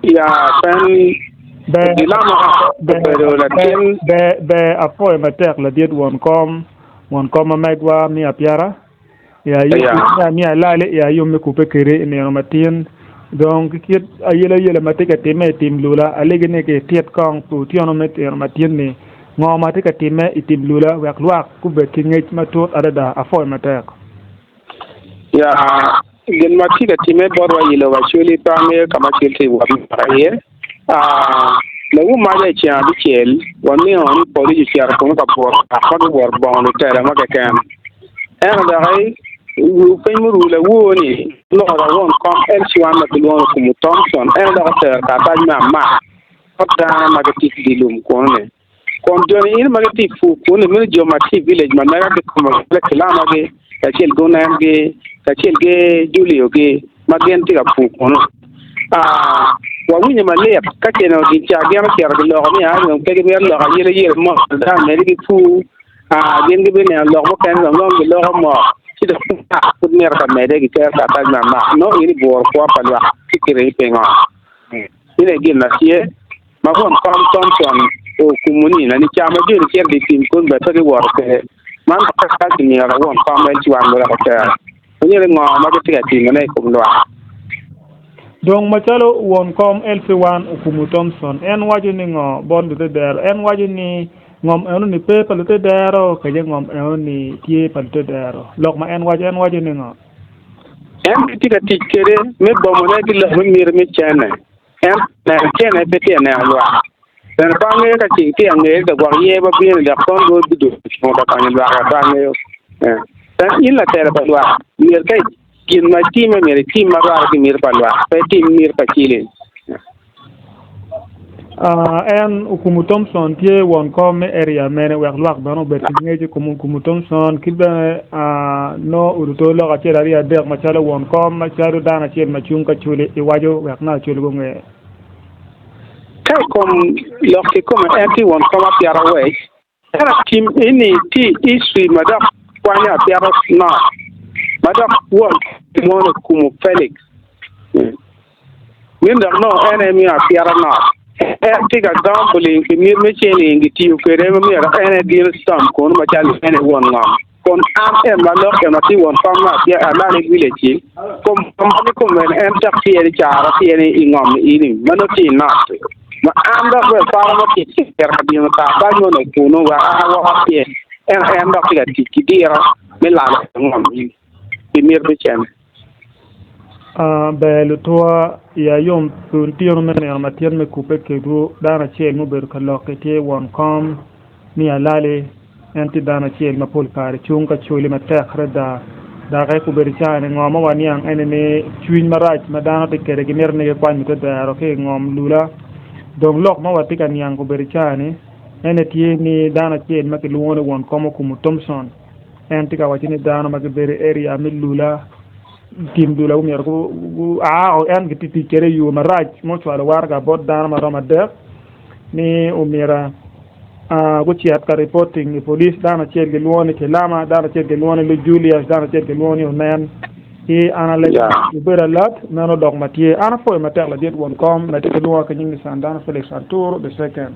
ya pen dilama be apoy matek la diet won kom ma megwa mi apiara ya yu mi alale ya yu me coupe kere ne no matin donc kit ayela mateka teme tim lula alege ne ke tiet kong tu tiono met no matin ne ngo mateka time itim lula wak luak ku be kingej matot adada afoy matek ya gen matika time borwa yilo wa chuli pame kama chili wa ye la wu ma ja cha bi chel wa mi on poli ji char ko ka por ka ko bor bon tera ma ka kan da gai wu pe mu ru la wu ni lo ra won kom LC1 ma bi won ko mu Thompson da ka ta ma da ma ga ti di lum ko ne kon joni in ma ga ti fu ko ne mi jo ma ti village ma na ga ko ma la kala ma ge ka chel go na ge ka chel ge julio ge ma gen ti ga fu ko no wa winya malep ka keno di cha ga ma kera lo mi ha no ke ge lo ga yele mo da me ri fu gen ge be ne lo mo kan lo lo mo ti da ku ne ra me de ge ka ta na ma no ini bor ko pa la ti kire pe nga ine ge na sie ma kon kom Thompson o kumuni na ni cha ma je ri di tim kun ba ta ge wor ke man ka ti ni ra won kom el ci wan ra ka ni re ngo ma ge ti ga ti ne ko ndo donc machalo won kom LC1 ukumu Thompson en waju ni ngo bon de der en waju ni ngom en ni pe pal te dero ke je ngom en ni tie pal te dero lok ma en waju ni ngo en ti ga ti kere me bo mo na di la mo mir me chana en na chana pe te na lo dan ba me ka ti ti an ne da gwa ye ba bi da kon go du mo da kan lo ba me dan illa tere ba lo mir kai kin ma team mere team ma war ki mir palwa pe team mir pa chile en ukumu Thompson tie won kom area mene wak lwak bano beti ngeji ukumu Thompson kibe no uruto lo ka chela ria der machalo won kom machalo dana chen machung ka chule iwajo wak na chule go nge kai kom lo ki kom anti won kom apiara we era team ini ti iswi madak kwanya apiara na madam won mono kumu Felix winda no enemy apiara na tiga gambling ki mir me cheni ngi ti ukere me ra ene deal stam kon ma chali ene won ngam kon am la lo ke ma ti won fam na ya ala ni village kom men en tak ti eri chara ti eri ingom ini mano ti na ma am da ko fa ma ti ter ka bi ma ta ba no no kuno wa wa ti en da ti dira me la ngam mir be chen be le toa ya yom pour tiro men en matière me couper que do dana ciel mo ber ka lokete won kom ni alale anti dana ciel ma pol kare chunga choli ma takhra da ga ko ber chane ngoma wani an enene chuin maraj ma dana te kere giner ne kwa mi to da ro ke ngom lula donc lok ma wati kan yang ko ber chane ene tie ni dana ciel ma ke luone won kom ko mu Thompson anti ka wati ni dana ma ke ber area mi lula tim dula mi ko o en giti kere yu maraj mo chwala warga bod dana ma roma de ni umira go ci at ka reporting ni police dana ci ge luone ke lama dana ci ge luone le Julius dana ci ge luone o men e ana le bera lat nano dog matie ana fo ma terla det won kom na te luwa ka nyingi san dana Felix Arturo de second